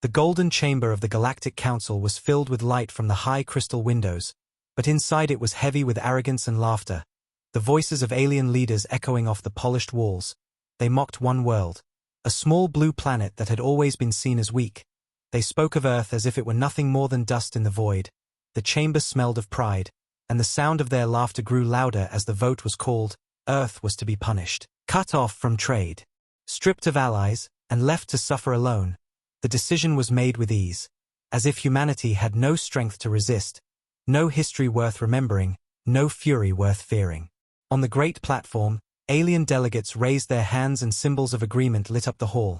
The golden chamber of the Galactic Council was filled with light from the high crystal windows, but inside it was heavy with arrogance and laughter. The voices of alien leaders echoing off the polished walls. They mocked one world, a small blue planet that had always been seen as weak. They spoke of Earth as if it were nothing more than dust in the void. The chamber smelled of pride, and the sound of their laughter grew louder as the vote was called. Earth was to be punished, cut off from trade, stripped of allies, and left to suffer alone. The decision was made with ease, as if humanity had no strength to resist, no history worth remembering, no fury worth fearing. On the great platform, alien delegates raised their hands and symbols of agreement lit up the hall.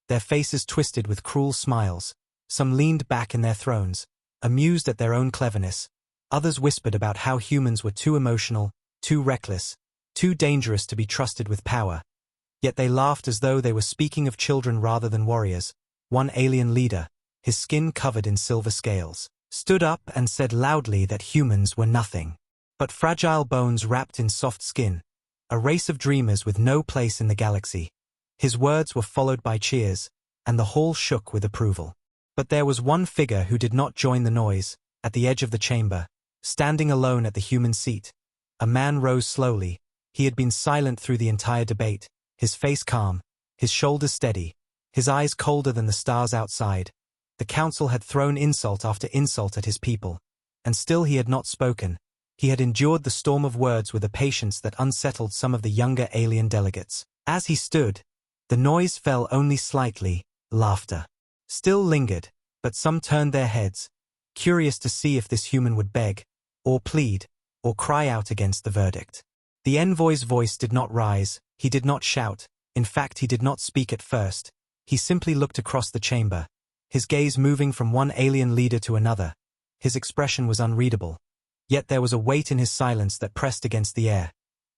Their faces twisted with cruel smiles. Some leaned back in their thrones, amused at their own cleverness. Others whispered about how humans were too emotional, too reckless, too dangerous to be trusted with power. Yet they laughed as though they were speaking of children rather than warriors. One alien leader, his skin covered in silver scales, stood up and said loudly that humans were nothing but fragile bones wrapped in soft skin, a race of dreamers with no place in the galaxy. His words were followed by cheers, and the hall shook with approval. But there was one figure who did not join the noise. At the edge of the chamber, standing alone at the human seat, a man rose slowly. He had been silent through the entire debate, his face calm, his shoulders steady, his eyes colder than the stars outside. The council had thrown insult after insult at his people, and still he had not spoken. He had endured the storm of words with a patience that unsettled some of the younger alien delegates. As he stood, the noise fell only slightly. Laughter still lingered, but some turned their heads, curious to see if this human would beg, or plead, or cry out against the verdict. The envoy's voice did not rise, he did not shout, in fact he did not speak at first. He simply looked across the chamber, his gaze moving from one alien leader to another. His expression was unreadable. Yet there was a weight in his silence that pressed against the air.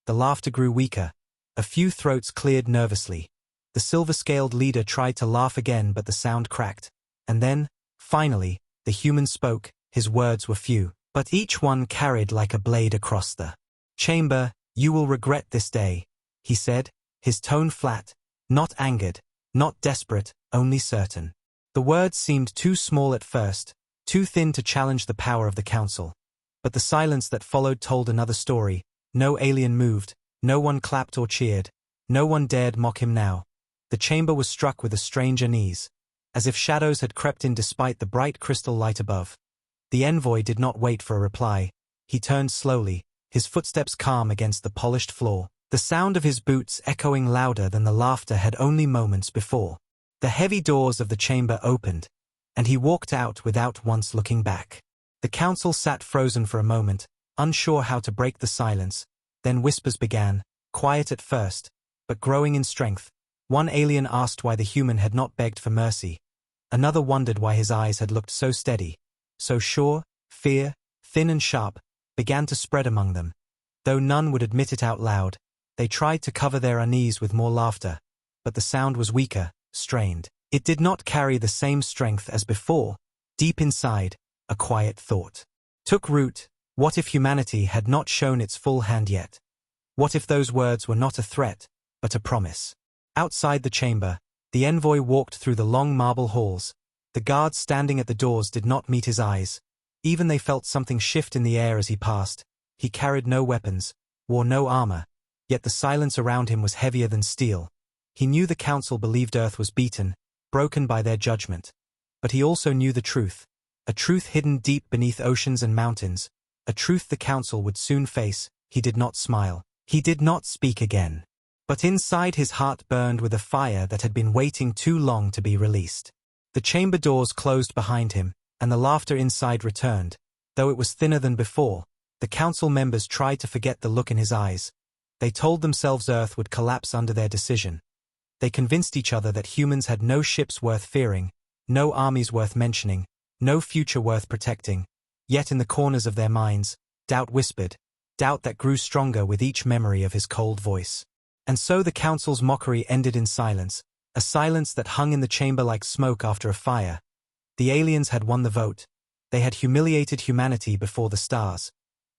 The laughter grew weaker. A few throats cleared nervously. The silver-scaled leader tried to laugh again, but the sound cracked. And then, finally, the human spoke. His words were few, but each one carried like a blade across the chamber. "You will regret this day," he said, his tone flat, not angered, not desperate, only certain. The words seemed too small at first, too thin to challenge the power of the council. But the silence that followed told another story. No alien moved, no one clapped or cheered, no one dared mock him now. The chamber was struck with a strange unease, as if shadows had crept in despite the bright crystal light above. The envoy did not wait for a reply. He turned slowly, his footsteps calm against the polished floor, the sound of his boots echoing louder than the laughter had only moments before. The heavy doors of the chamber opened, and he walked out without once looking back. The council sat frozen for a moment, unsure how to break the silence. Then whispers began, quiet at first, but growing in strength. One alien asked why the human had not begged for mercy. Another wondered why his eyes had looked so steady, so sure. Fear, thin and sharp, began to spread among them. Though none would admit it out loud, they tried to cover their unease with more laughter. But the sound was weaker, strained. It did not carry the same strength as before. Deep inside, a quiet thought took root. What if humanity had not shown its full hand yet? What if those words were not a threat, but a promise? Outside the chamber, the envoy walked through the long marble halls. The guards standing at the doors did not meet his eyes. Even they felt something shift in the air as he passed. He carried no weapons, wore no armor, yet the silence around him was heavier than steel. He knew the council believed Earth was beaten, broken by their judgment. But he also knew the truth. A truth hidden deep beneath oceans and mountains, a truth the council would soon face. He did not smile. He did not speak again. But inside his heart burned with a fire that had been waiting too long to be released. The chamber doors closed behind him, and the laughter inside returned. Though it was thinner than before, the council members tried to forget the look in his eyes. They told themselves Earth would collapse under their decision. They convinced each other that humans had no ships worth fearing, no armies worth mentioning, no future worth protecting. Yet in the corners of their minds, doubt whispered, doubt that grew stronger with each memory of his cold voice. And so the council's mockery ended in silence, a silence that hung in the chamber like smoke after a fire. The aliens had won the vote. They had humiliated humanity before the stars.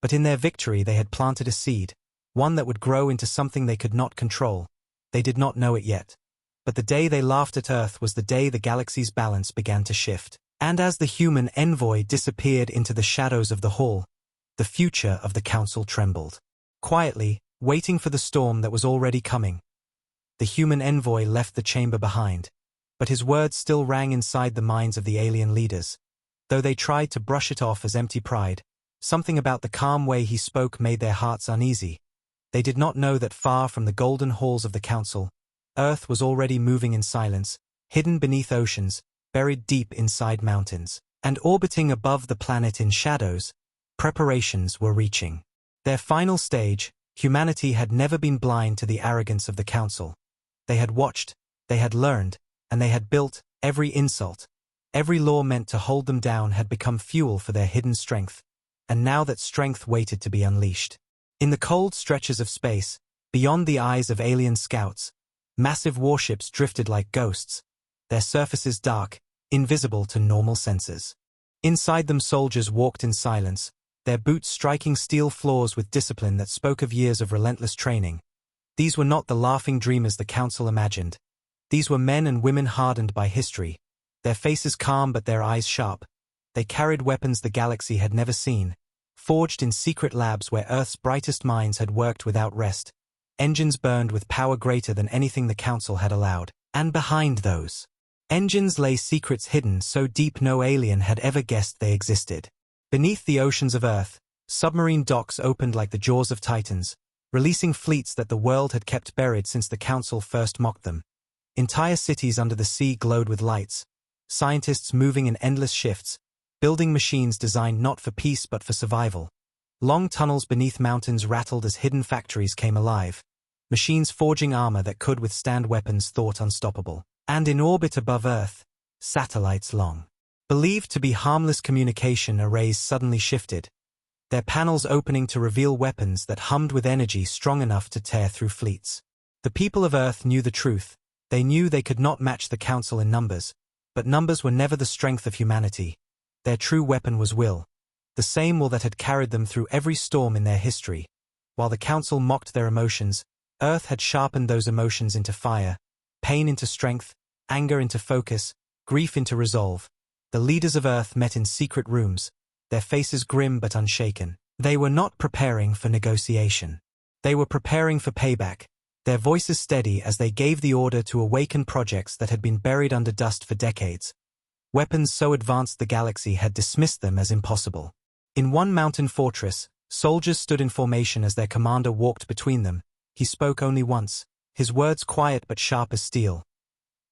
But in their victory they had planted a seed, one that would grow into something they could not control. They did not know it yet. But the day they laughed at Earth was the day the galaxy's balance began to shift. And as the human envoy disappeared into the shadows of the hall, the future of the council trembled. Quietly, waiting for the storm that was already coming, the human envoy left the chamber behind, but his words still rang inside the minds of the alien leaders. Though they tried to brush it off as empty pride, something about the calm way he spoke made their hearts uneasy. They did not know that far from the golden halls of the council, Earth was already moving in silence, hidden beneath oceans, buried deep inside mountains, and orbiting above the planet in shadows, preparations were reaching their final stage. Humanity had never been blind to the arrogance of the council. They had watched, they had learned, and they had built. Every insult, every law meant to hold them down had become fuel for their hidden strength, and now that strength waited to be unleashed. In the cold stretches of space, beyond the eyes of alien scouts, massive warships drifted like ghosts, their surfaces dark, invisible to normal senses. Inside them soldiers walked in silence, their boots striking steel floors with discipline that spoke of years of relentless training. These were not the laughing dreamers the council imagined. These were men and women hardened by history, their faces calm but their eyes sharp. They carried weapons the galaxy had never seen, forged in secret labs where Earth's brightest minds had worked without rest. Engines burned with power greater than anything the council had allowed. And behind those engines lay secrets hidden so deep no alien had ever guessed they existed. Beneath the oceans of Earth, submarine docks opened like the jaws of titans, releasing fleets that the world had kept buried since the council first mocked them. Entire cities under the sea glowed with lights, scientists moving in endless shifts, building machines designed not for peace but for survival. Long tunnels beneath mountains rattled as hidden factories came alive, machines forging armor that could withstand weapons thought unstoppable. And in orbit above Earth, satellites long believed to be harmless communication arrays suddenly shifted, their panels opening to reveal weapons that hummed with energy strong enough to tear through fleets. The people of Earth knew the truth. They knew they could not match the council in numbers, but numbers were never the strength of humanity. Their true weapon was will, the same will that had carried them through every storm in their history. While the council mocked their emotions, Earth had sharpened those emotions into fire, pain into strength, anger into focus, grief into resolve. The leaders of Earth met in secret rooms, their faces grim but unshaken. They were not preparing for negotiation. They were preparing for payback, their voices steady as they gave the order to awaken projects that had been buried under dust for decades. Weapons so advanced the galaxy had dismissed them as impossible. In one mountain fortress, soldiers stood in formation as their commander walked between them. He spoke only once, his words quiet but sharp as steel.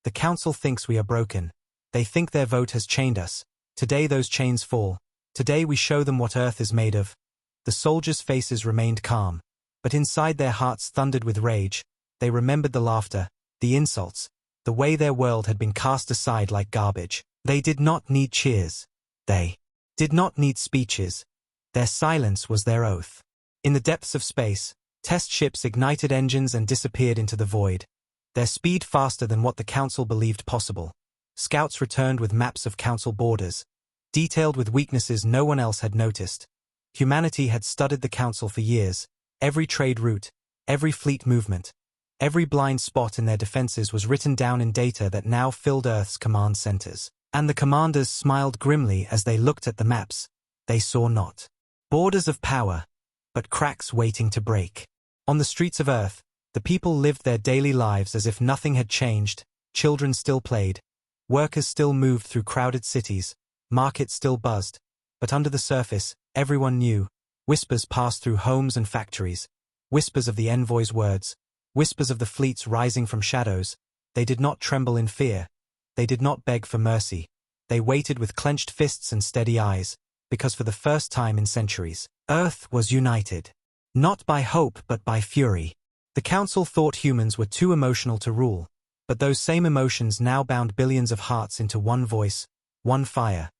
The council thinks we are broken. They think their vote has chained us. Today those chains fall. Today we show them what Earth is made of. The soldiers' faces remained calm, but inside their hearts thundered with rage. They remembered the laughter, the insults, the way their world had been cast aside like garbage. They did not need cheers. They did not need speeches. Their silence was their oath. In the depths of space, test ships ignited engines and disappeared into the void, their speed faster than what the council believed possible. Scouts returned with maps of council borders, detailed with weaknesses no one else had noticed. Humanity had studied the council for years. Every trade route, every fleet movement, every blind spot in their defenses was written down in data that now filled Earth's command centers. And the commanders smiled grimly as they looked at the maps. They saw not borders of power, but cracks waiting to break. On the streets of Earth, the people lived their daily lives as if nothing had changed. Children still played, workers still moved through crowded cities, markets still buzzed, but under the surface, everyone knew. Whispers passed through homes and factories, whispers of the envoy's words, whispers of the fleets rising from shadows. They did not tremble in fear. They did not beg for mercy. They waited with clenched fists and steady eyes, because for the first time in centuries, Earth was united. Not by hope but by fury. The council thought humans were too emotional to rule, but those same emotions now bound billions of hearts into one voice, one fire.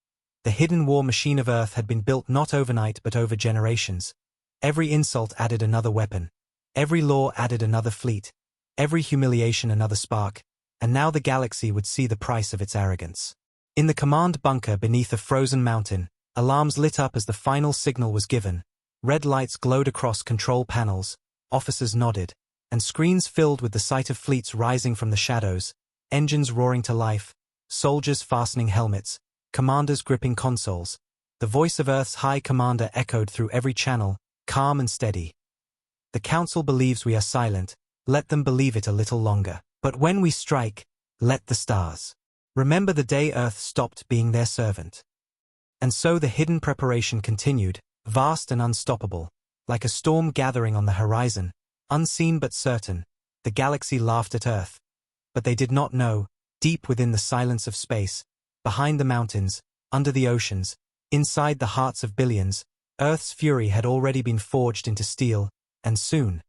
The hidden war machine of Earth had been built not overnight but over generations. Every insult added another weapon. Every law added another fleet. Every humiliation another spark. And now the galaxy would see the price of its arrogance. In the command bunker beneath a frozen mountain, alarms lit up as the final signal was given. Red lights glowed across control panels, officers nodded, and screens filled with the sight of fleets rising from the shadows. engines roaring to life, soldiers fastening helmets, commanders gripping consoles. The voice of Earth's High Commander echoed through every channel, calm and steady. The Council believes we are silent, let them believe it a little longer. But when we strike, let the stars remember the day Earth stopped being their servant. And so the hidden preparation continued, vast and unstoppable, like a storm gathering on the horizon, unseen but certain. The galaxy laughed at Earth. But they did not know, deep within the silence of space, behind the mountains, under the oceans, inside the hearts of billions, Earth's fury had already been forged into steel, and soon,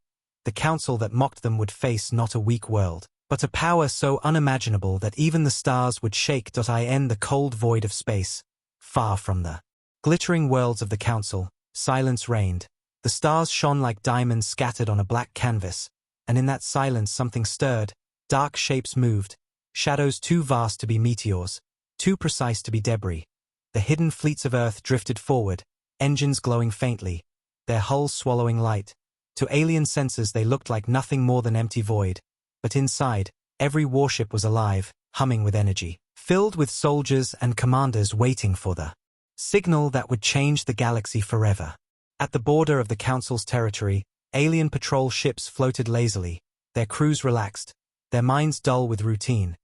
the Council that mocked them would face not a weak world, but a power so unimaginable that even the stars would shake. In the cold void of space, far from the glittering worlds of the Council, silence reigned. The stars shone like diamonds scattered on a black canvas, and in that silence something stirred. Dark shapes moved, shadows too vast to be meteors, too precise to be debris. The hidden fleets of Earth drifted forward, engines glowing faintly, their hulls swallowing light. To alien senses they looked like nothing more than empty void, but inside, every warship was alive, humming with energy, filled with soldiers and commanders waiting for the signal that would change the galaxy forever. At the border of the Council's territory, alien patrol ships floated lazily, their crews relaxed, their minds dull with routine.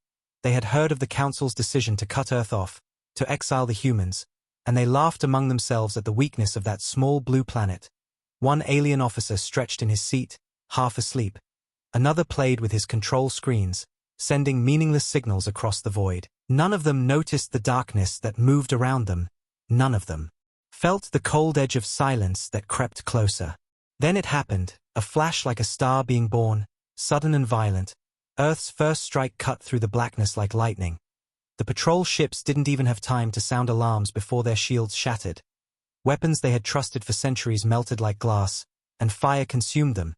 They had heard of the Council's decision to cut Earth off, to exile the humans, and they laughed among themselves at the weakness of that small blue planet. One alien officer stretched in his seat, half asleep. Another played with his control screens, sending meaningless signals across the void. None of them noticed the darkness that moved around them. None of them felt the cold edge of silence that crept closer. Then it happened, a flash like a star being born, sudden and violent. Earth's first strike cut through the blackness like lightning. The patrol ships didn't even have time to sound alarms before their shields shattered. Weapons they had trusted for centuries melted like glass, and fire consumed them.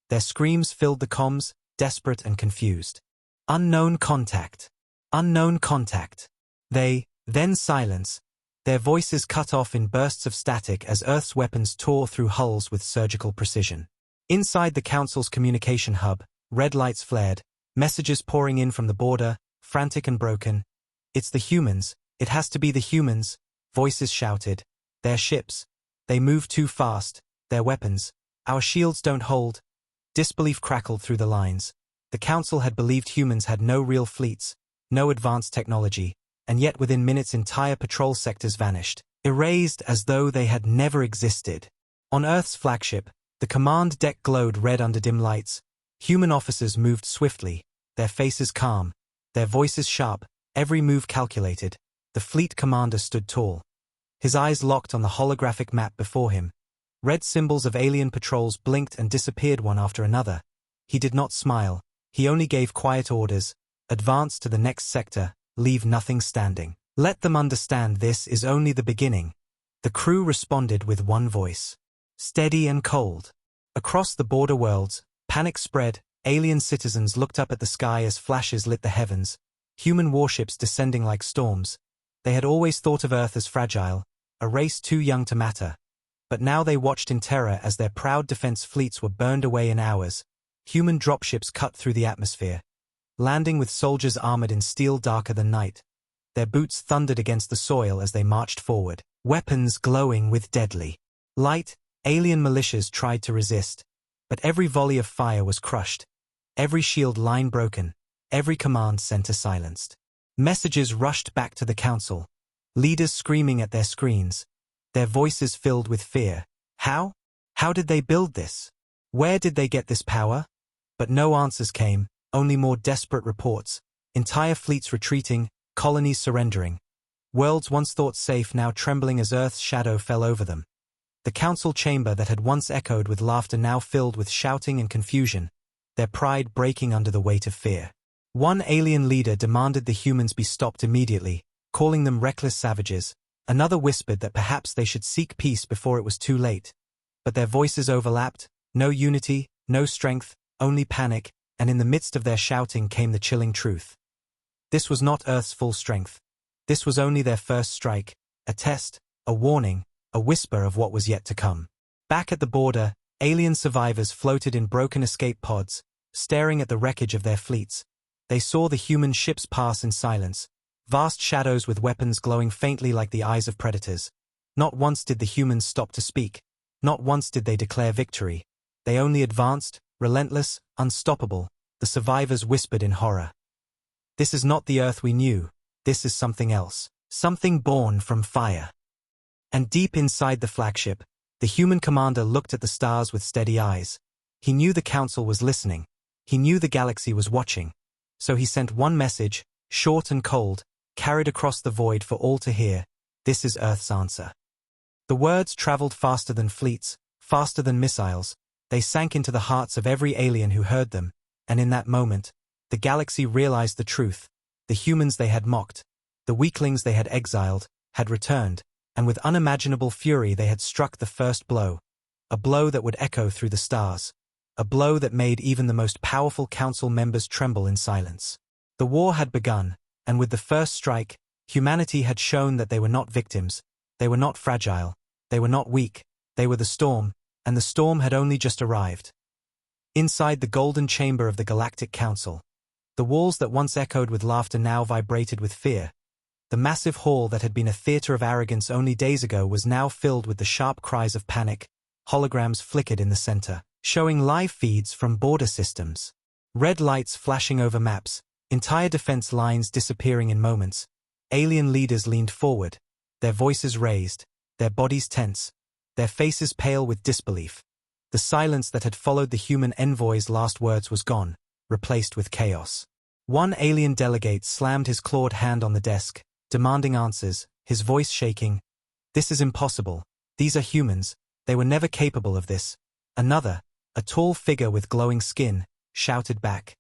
Their screams filled the comms, desperate and confused. Unknown contact. Unknown contact. Then silence. Their voices cut off in bursts of static as Earth's weapons tore through hulls with surgical precision. Inside the Council's communication hub, red lights flared, messages pouring in from the border, frantic and broken. It's the humans. It has to be the humans, voices shouted. Their ships. They move too fast. Their weapons. Our shields don't hold. Disbelief crackled through the lines. The Council had believed humans had no real fleets, no advanced technology, and yet within minutes entire patrol sectors vanished, erased as though they had never existed. On Earth's flagship, the command deck glowed red under dim lights. Human officers moved swiftly, their faces calm, their voices sharp, every move calculated. The fleet commander stood tall. His eyes locked on the holographic map before him. Red symbols of alien patrols blinked and disappeared one after another. He did not smile. He only gave quiet orders. Advance to the next sector, leave nothing standing. Let them understand this is only the beginning. The crew responded with one voice. Steady and cold. Across the border worlds, panic spread. Alien citizens looked up at the sky as flashes lit the heavens. Human warships descending like storms. They had always thought of Earth as fragile, a race too young to matter. But now they watched in terror as their proud defense fleets were burned away in hours. Human dropships cut through the atmosphere, landing with soldiers armored in steel darker than night. Their boots thundered against the soil as they marched forward, weapons glowing with deadly light. Alien militias tried to resist, but every volley of fire was crushed, every shield line broken, every command center silenced. Messages rushed back to the Council, leaders screaming at their screens, their voices filled with fear. How? How did they build this? Where did they get this power? But no answers came, only more desperate reports. Entire fleets retreating, colonies surrendering. Worlds once thought safe now trembling as Earth's shadow fell over them. The Council chamber that had once echoed with laughter now filled with shouting and confusion, their pride breaking under the weight of fear. One alien leader demanded the humans be stopped immediately, calling them reckless savages. Another whispered that perhaps they should seek peace before it was too late. But their voices overlapped, no unity, no strength, only panic, and in the midst of their shouting came the chilling truth. This was not Earth's full strength. This was only their first strike, a test, a warning, a whisper of what was yet to come. Back at the border, alien survivors floated in broken escape pods, staring at the wreckage of their fleets. They saw the human ships pass in silence, vast shadows with weapons glowing faintly like the eyes of predators. Not once did the humans stop to speak. Not once did they declare victory. They only advanced, relentless, unstoppable. The survivors whispered in horror. This is not the Earth we knew. This is something else. Something born from fire. And deep inside the flagship, the human commander looked at the stars with steady eyes. He knew the Council was listening. He knew the galaxy was watching. So he sent one message, short and cold, carried across the void for all to hear. This is Earth's answer. The words traveled faster than fleets, faster than missiles. They sank into the hearts of every alien who heard them, and in that moment, the galaxy realized the truth. The humans they had mocked, the weaklings they had exiled, had returned, and with unimaginable fury they had struck the first blow. A blow that would echo through the stars. A blow that made even the most powerful council members tremble in silence. The war had begun, and with the first strike, humanity had shown that they were not victims, they were not fragile, they were not weak, they were the storm, and the storm had only just arrived. Inside the golden chamber of the Galactic Council, the walls that once echoed with laughter now vibrated with fear. The massive hall that had been a theater of arrogance only days ago was now filled with the sharp cries of panic. Holograms flickered in the center, showing live feeds from border systems. Red lights flashing over maps, entire defense lines disappearing in moments. Alien leaders leaned forward, their voices raised, their bodies tense, their faces pale with disbelief. The silence that had followed the human envoy's last words was gone, replaced with chaos. One alien delegate slammed his clawed hand on the desk, demanding answers, his voice shaking. This is impossible. These are humans. They were never capable of this. Another, a tall figure with glowing skin, shouted back.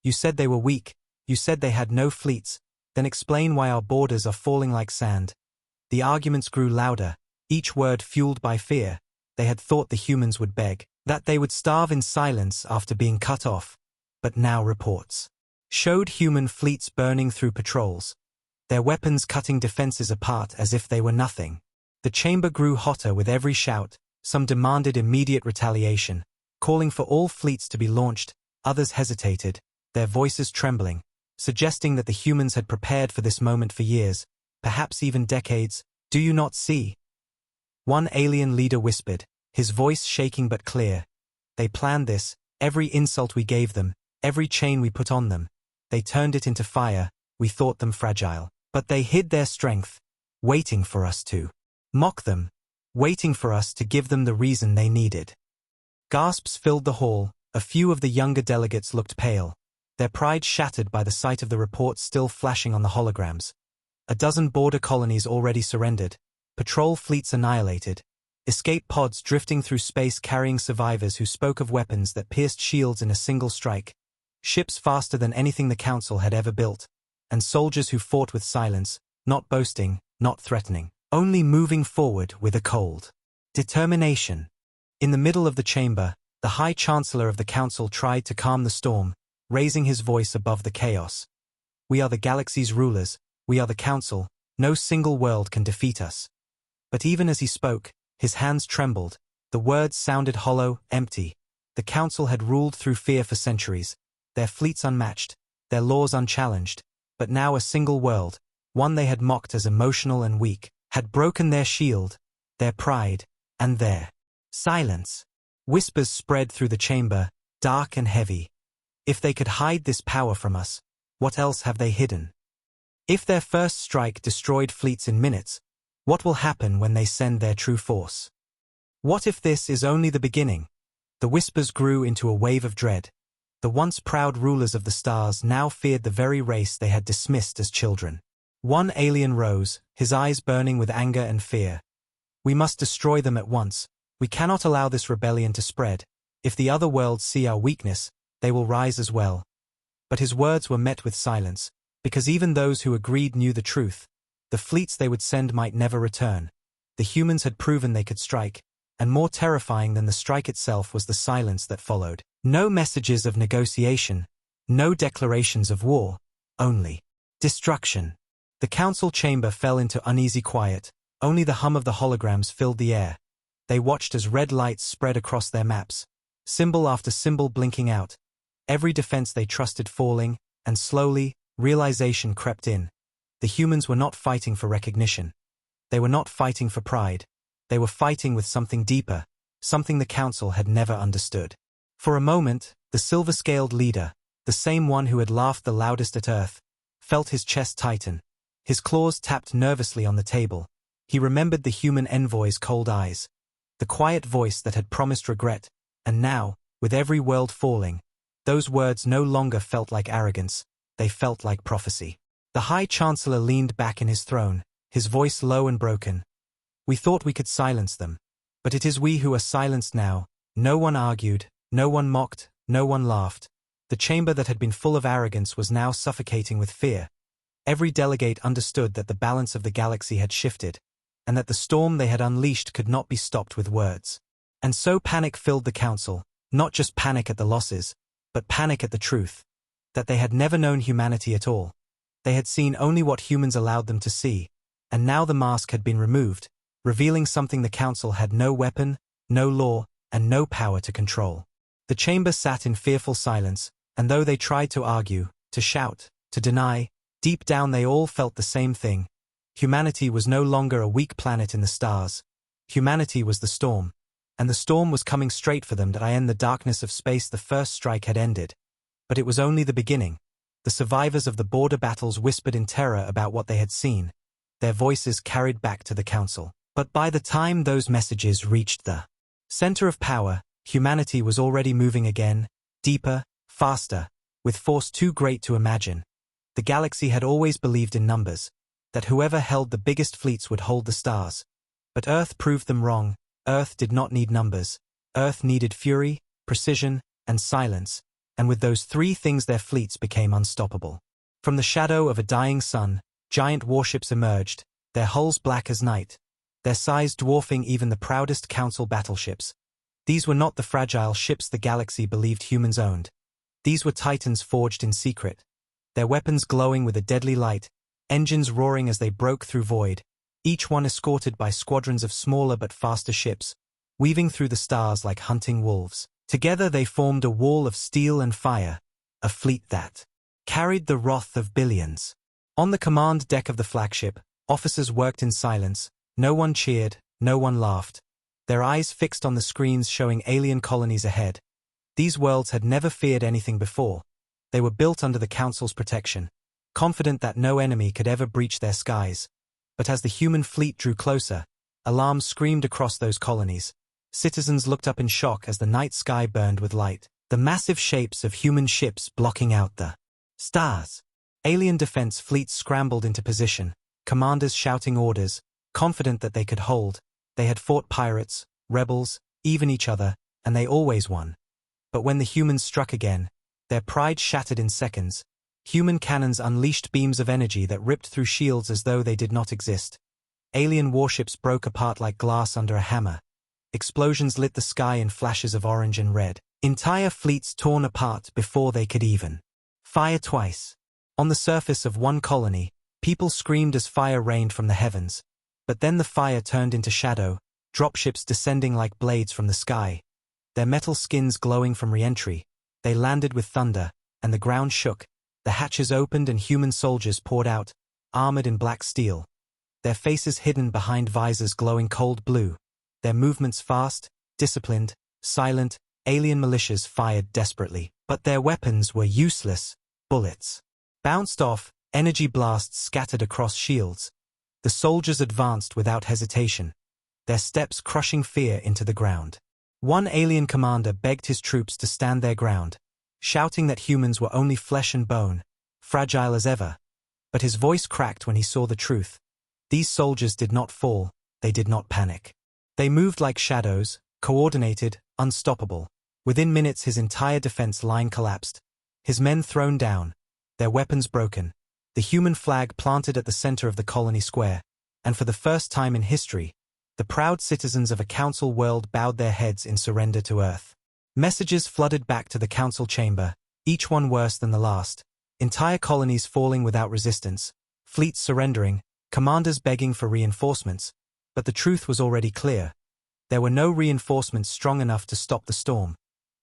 You said they were weak. You said they had no fleets. Then explain why our borders are falling like sand. The arguments grew louder, each word fueled by fear. They had thought the humans would beg, that they would starve in silence after being cut off. But now reports showed human fleets burning through patrols, their weapons cutting defenses apart as if they were nothing. The chamber grew hotter with every shout. Some demanded immediate retaliation, calling for all fleets to be launched. Others hesitated, their voices trembling, suggesting that the humans had prepared for this moment for years, perhaps even decades. Do you not see? One alien leader whispered, his voice shaking but clear. They planned this, every insult we gave them, every chain we put on them. They turned it into fire. We thought them fragile, but they hid their strength, waiting for us to mock them, waiting for us to give them the reason they needed. Gasps filled the hall. A few of the younger delegates looked pale, their pride shattered by the sight of the reports still flashing on the holograms. A dozen border colonies already surrendered, patrol fleets annihilated, escape pods drifting through space carrying survivors who spoke of weapons that pierced shields in a single strike, ships faster than anything the Council had ever built, and soldiers who fought with silence, not boasting, not threatening, only moving forward with a cold determination. In the middle of the chamber, the High Chancellor of the Council tried to calm the storm, raising his voice above the chaos. We are the galaxy's rulers, we are the Council, no single world can defeat us. But even as he spoke, his hands trembled, the words sounded hollow, empty. The Council had ruled through fear for centuries, their fleets unmatched, their laws unchallenged, but now a single world, one they had mocked as emotional and weak, had broken their shield, their pride, and their silence. Whispers spread through the chamber, dark and heavy. If they could hide this power from us, what else have they hidden? If their first strike destroyed fleets in minutes, what will happen when they send their true force? What if this is only the beginning? The whispers grew into a wave of dread. The once proud rulers of the stars now feared the very race they had dismissed as children. One alien rose, his eyes burning with anger and fear. We must destroy them at once. We cannot allow this rebellion to spread. If the other worlds see our weakness, they will rise as well. But his words were met with silence, because even those who agreed knew the truth. The fleets they would send might never return. The humans had proven they could strike, and more terrifying than the strike itself was the silence that followed. No messages of negotiation, no declarations of war, only destruction. The council chamber fell into uneasy quiet. Only the hum of the holograms filled the air. They watched as red lights spread across their maps, symbol after symbol blinking out, every defense they trusted falling, And slowly, realization crept in. The humans were not fighting for recognition. They were not fighting for pride. They were fighting with something deeper, something the Council had never understood. For a moment, the silver-scaled leader, the same one who had laughed the loudest at Earth, felt his chest tighten. His claws tapped nervously on the table. He remembered the human envoy's cold eyes, the quiet voice that had promised regret, and now, with every world falling, those words no longer felt like arrogance, they felt like prophecy. The High Chancellor leaned back in his throne, his voice low and broken. We thought we could silence them. But it is we who are silenced now. No one argued, no one mocked, no one laughed. The chamber that had been full of arrogance was now suffocating with fear. Every delegate understood that the balance of the galaxy had shifted, and that the storm they had unleashed could not be stopped with words. And so panic filled the Council, not just panic at the losses, but panic at the truth, that they had never known humanity at all. They had seen only what humans allowed them to see, and now the mask had been removed, revealing something the Council had no weapon, no law, and no power to control. The chamber sat in fearful silence, and though they tried to argue, to shout, to deny, deep down they all felt the same thing. Humanity was no longer a weak planet in the stars. Humanity was the storm, and the storm was coming straight for them. In the darkness of space the first strike had ended. But it was only the beginning. The survivors of the border battles whispered in terror about what they had seen, their voices carried back to the Council. But by the time those messages reached the center of power, humanity was already moving again, deeper, faster, with force too great to imagine. The galaxy had always believed in numbers, that whoever held the biggest fleets would hold the stars. But Earth proved them wrong. Earth did not need numbers. Earth needed fury, precision, and silence, and with those three things their fleets became unstoppable. From the shadow of a dying sun, giant warships emerged, their hulls black as night, their size dwarfing even the proudest Council battleships. These were not the fragile ships the galaxy believed humans owned. These were titans forged in secret, their weapons glowing with a deadly light, engines roaring as they broke through void, each one escorted by squadrons of smaller but faster ships, weaving through the stars like hunting wolves. Together they formed a wall of steel and fire, a fleet that carried the wrath of billions. On the command deck of the flagship, officers worked in silence. No one cheered, no one laughed, their eyes fixed on the screens showing alien colonies ahead. These worlds had never feared anything before. They were built under the Council's protection, confident that no enemy could ever breach their skies. But as the human fleet drew closer, alarms screamed across those colonies. Citizens looked up in shock as the night sky burned with light, the massive shapes of human ships blocking out the stars. Alien defense fleets scrambled into position, commanders shouting orders, confident that they could hold. They had fought pirates, rebels, even each other, and they always won. But when the humans struck again, their pride shattered in seconds. Human cannons unleashed beams of energy that ripped through shields as though they did not exist. Alien warships broke apart like glass under a hammer. Explosions lit the sky in flashes of orange and red. Entire fleets torn apart before they could even fire twice. On the surface of one colony, people screamed as fire rained from the heavens. But then the fire turned into shadow, dropships descending like blades from the sky. Their metal skins glowing from re-entry, they landed with thunder, and the ground shook. The hatches opened and human soldiers poured out, armored in black steel. Their faces hidden behind visors glowing cold blue. Their movements fast, disciplined, silent. Alien militias fired desperately. But their weapons were useless. Bullets bounced off, energy blasts scattered across shields. The soldiers advanced without hesitation, their steps crushing fear into the ground. One alien commander begged his troops to stand their ground, shouting that humans were only flesh and bone, fragile as ever. But his voice cracked when he saw the truth. These soldiers did not fall, they did not panic. They moved like shadows, coordinated, unstoppable. Within minutes his entire defense line collapsed, his men thrown down, their weapons broken. The human flag planted at the center of the colony square, and for the first time in history, the proud citizens of a Council world bowed their heads in surrender to Earth. Messages flooded back to the Council chamber, each one worse than the last. Entire colonies falling without resistance, fleets surrendering, commanders begging for reinforcements. But the truth was already clear. There were no reinforcements strong enough to stop the storm.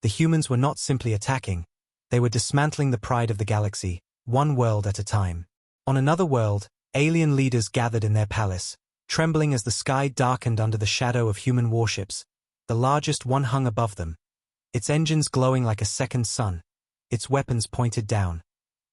The humans were not simply attacking, they were dismantling the pride of the galaxy, one world at a time. On another world, alien leaders gathered in their palace, trembling as the sky darkened under the shadow of human warships. The largest one hung above them, its engines glowing like a second sun, its weapons pointed down.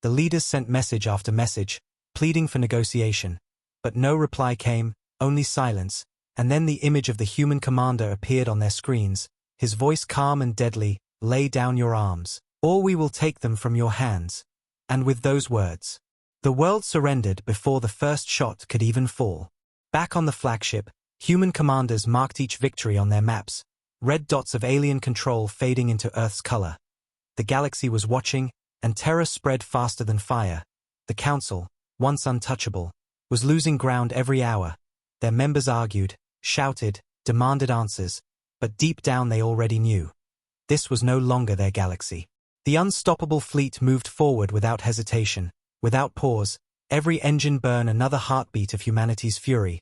The leaders sent message after message, pleading for negotiation. But no reply came, only silence, and then the image of the human commander appeared on their screens, his voice calm and deadly, "Lay down your arms, or we will take them from your hands." And with those words, the world surrendered before the first shot could even fall. Back on the flagship, human commanders marked each victory on their maps, red dots of alien control fading into Earth's color. The galaxy was watching, and terror spread faster than fire. The Council, once untouchable, was losing ground every hour. Their members argued, shouted, demanded answers, but deep down they already knew. This was no longer their galaxy. The unstoppable fleet moved forward without hesitation, without pause, every engine burn another heartbeat of humanity's fury.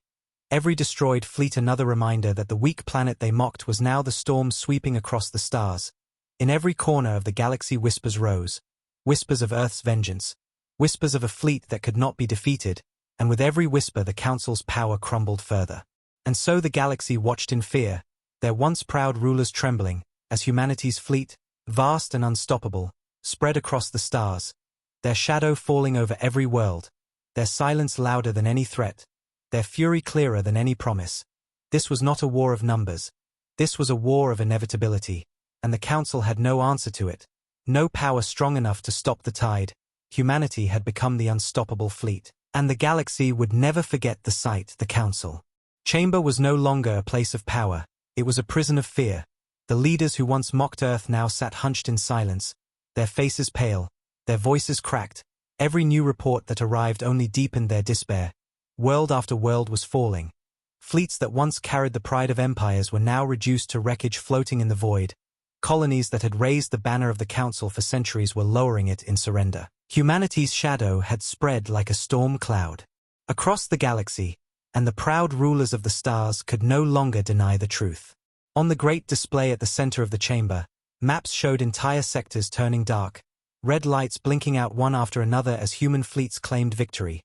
Every destroyed fleet another reminder that the weak planet they mocked was now the storm sweeping across the stars. In every corner of the galaxy whispers rose, whispers of Earth's vengeance, whispers of a fleet that could not be defeated, and with every whisper the Council's power crumbled further. And so the galaxy watched in fear, their once proud rulers trembling, as humanity's fleet, vast and unstoppable, spread across the stars, their shadow falling over every world, their silence louder than any threat, their fury clearer than any promise. This was not a war of numbers. This was a war of inevitability, and the Council had no answer to it, no power strong enough to stop the tide. Humanity had become the unstoppable fleet, and the galaxy would never forget the sight. The Council chamber was no longer a place of power, it was a prison of fear. The leaders who once mocked Earth now sat hunched in silence, their faces pale, their voices cracked. Every new report that arrived only deepened their despair. World after world was falling. Fleets that once carried the pride of empires were now reduced to wreckage floating in the void. Colonies that had raised the banner of the Council for centuries were lowering it in surrender. Humanity's shadow had spread like a storm cloud across the galaxy, and the proud rulers of the stars could no longer deny the truth. On the great display at the center of the chamber, maps showed entire sectors turning dark, red lights blinking out one after another as human fleets claimed victory.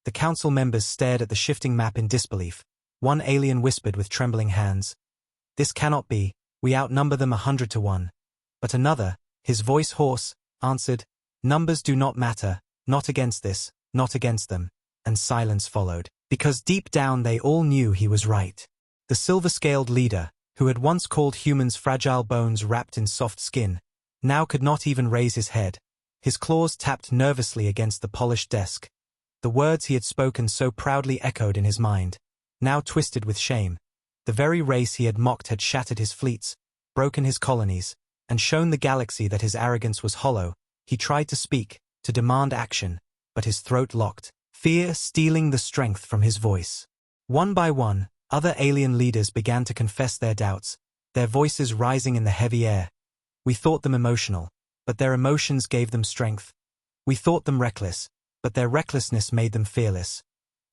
The Council members stared at the shifting map in disbelief. One alien whispered with trembling hands, "This cannot be, we outnumber them 100 to 1. But another, his voice hoarse, answered, "Numbers do not matter, not against this, not against them." And silence followed, because deep down they all knew he was right. The silver-scaled leader, who had once called humans fragile bones wrapped in soft skin, now could not even raise his head. His claws tapped nervously against the polished desk. The words he had spoken so proudly echoed in his mind, now twisted with shame. The very race he had mocked had shattered his fleets, broken his colonies, and shown the galaxy that his arrogance was hollow. He tried to speak, to demand action, but his throat locked, fear stealing the strength from his voice. One by one, other alien leaders began to confess their doubts, their voices rising in the heavy air. We thought them emotional, but their emotions gave them strength. We thought them reckless, but their recklessness made them fearless.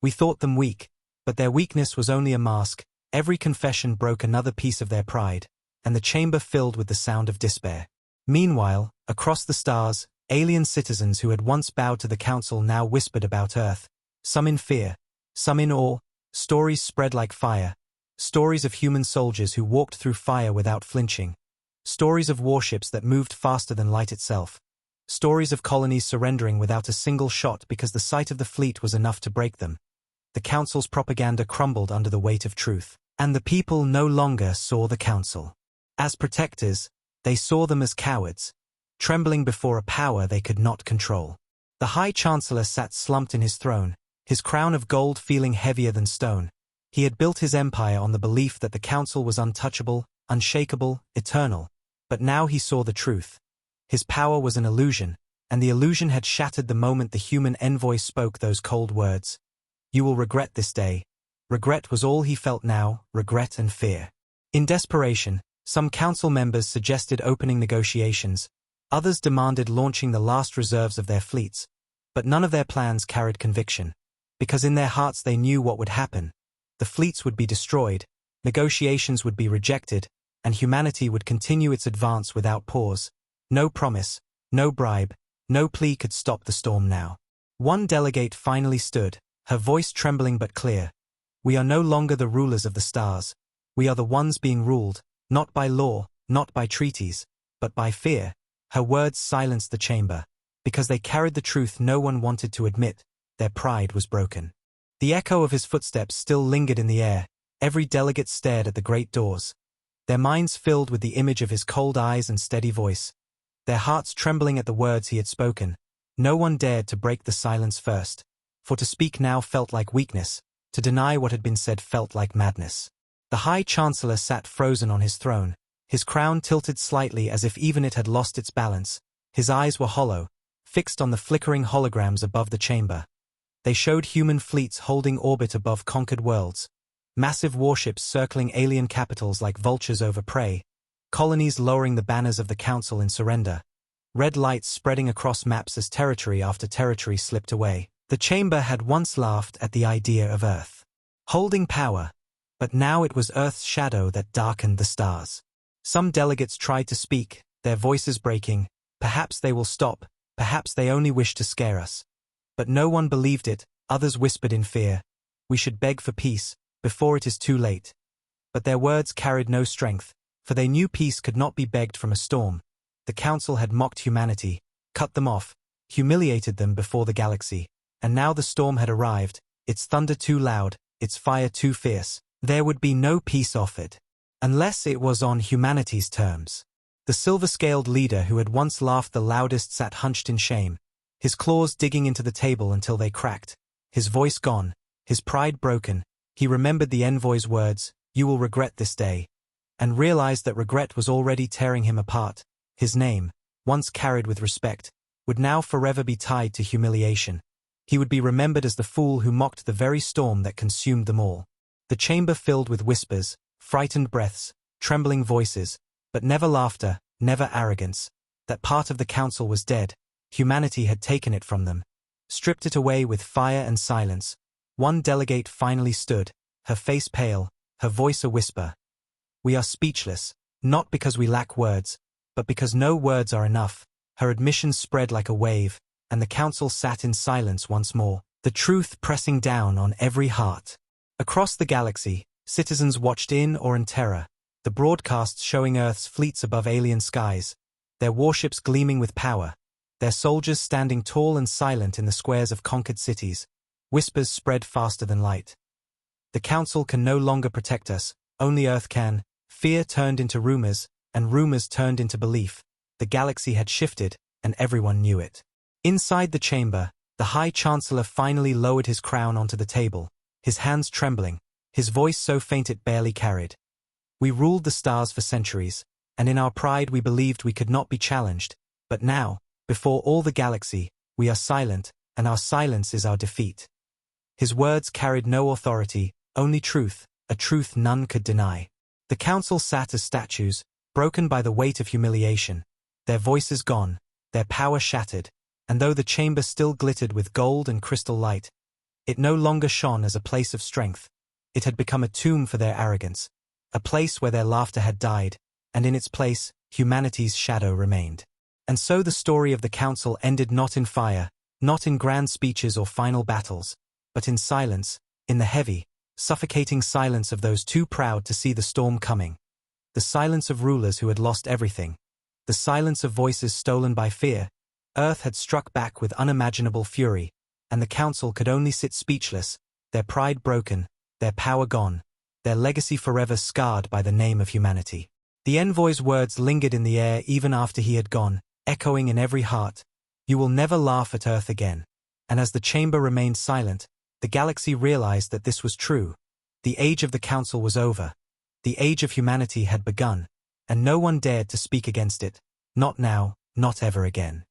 We thought them weak, but their weakness was only a mask. Every confession broke another piece of their pride, and the chamber filled with the sound of despair. Meanwhile, across the stars, alien citizens who had once bowed to the Council now whispered about Earth, some in fear, some in awe. Stories spread like fire, stories of human soldiers who walked through fire without flinching, stories of warships that moved faster than light itself, stories of colonies surrendering without a single shot because the sight of the fleet was enough to break them. The Council's propaganda crumbled under the weight of truth, and the people no longer saw the Council as protectors. They saw them as cowards, trembling before a power they could not control. The High Chancellor sat slumped in his throne, his crown of gold feeling heavier than stone. He had built his empire on the belief that the Council was untouchable, unshakable, eternal. But now he saw the truth. His power was an illusion, and the illusion had shattered the moment the human envoy spoke those cold words. "You will regret this day." Regret was all he felt now, regret and fear. In desperation, some Council members suggested opening negotiations, others demanded launching the last reserves of their fleets. But none of their plans carried conviction. Because in their hearts they knew what would happen. The fleets would be destroyed, negotiations would be rejected, and humanity would continue its advance without pause. No promise, no bribe, No plea could stop the storm now. One delegate finally stood, her voice trembling but clear. We are no longer the rulers of the stars. We are the ones being ruled, not by law, not by treaties, but by fear. Her words silenced the chamber. Because they carried the truth no one wanted to admit, their pride was broken. The echo of his footsteps still lingered in the air. Every delegate stared at the great doors, their minds filled with the image of his cold eyes and steady voice, their hearts trembling at the words he had spoken. No one dared to break the silence first, for to speak now felt like weakness, to deny what had been said felt like madness. The High Chancellor sat frozen on his throne, his crown tilted slightly as if even it had lost its balance. His eyes were hollow, fixed on the flickering holograms above the chamber. They showed human fleets holding orbit above conquered worlds, massive warships circling alien capitals like vultures over prey, colonies lowering the banners of the Council in surrender, red lights spreading across maps as territory after territory slipped away. The chamber had once laughed at the idea of Earth holding power, but now it was Earth's shadow that darkened the stars. Some delegates tried to speak, their voices breaking. Perhaps they will stop, perhaps they only wish to scare us. But no one believed it. Others whispered in fear. We should beg for peace, before it is too late. But their words carried no strength, for they knew peace could not be begged from a storm. The Council had mocked humanity, cut them off, humiliated them before the galaxy. And now the storm had arrived, its thunder too loud, its fire too fierce. There would be no peace offered, unless it was on humanity's terms. The silver-scaled leader who had once laughed the loudest sat hunched in shame, his claws digging into the table until they cracked, his voice gone, his pride broken. He remembered the envoy's words, "You will regret this day," and realized that regret was already tearing him apart. His name, once carried with respect, would now forever be tied to humiliation. He would be remembered as the fool who mocked the very storm that consumed them all. The chamber filled with whispers, frightened breaths, trembling voices, but never laughter, never arrogance. That part of the Council was dead. Humanity had taken it from them, stripped it away with fire and silence. One delegate finally stood, her face pale, her voice a whisper. We are speechless, not because we lack words, but because no words are enough. Her admission spread like a wave, and the Council sat in silence once more, the truth pressing down on every heart. Across the galaxy, citizens watched in awe and terror, the broadcasts showing Earth's fleets above alien skies, their warships gleaming with power, their soldiers standing tall and silent in the squares of conquered cities. Whispers spread faster than light. The Council can no longer protect us, only Earth can. Fear turned into rumors, and rumors turned into belief. The galaxy had shifted, and everyone knew it. Inside the chamber, the High Chancellor finally lowered his crown onto the table, his hands trembling, his voice so faint it barely carried. We ruled the stars for centuries, and in our pride we believed we could not be challenged. But now, before all the galaxy, we are silent, and our silence is our defeat. His words carried no authority, only truth, a truth none could deny. The Council sat as statues, broken by the weight of humiliation, their voices gone, their power shattered, and though the chamber still glittered with gold and crystal light, it no longer shone as a place of strength. It had become a tomb for their arrogance, a place where their laughter had died, and in its place, humanity's shadow remained. And so the story of the Council ended not in fire, not in grand speeches or final battles, but in silence, in the heavy, suffocating silence of those too proud to see the storm coming. The silence of rulers who had lost everything. The silence of voices stolen by fear. Earth had struck back with unimaginable fury, and the Council could only sit speechless, their pride broken, their power gone, their legacy forever scarred by the name of humanity. The envoy's words lingered in the air even after he had gone, echoing in every heart. You will never laugh at Earth again. And as the chamber remained silent, the galaxy realized that this was true. The age of the Council was over. The age of humanity had begun, and no one dared to speak against it. Not now, not ever again.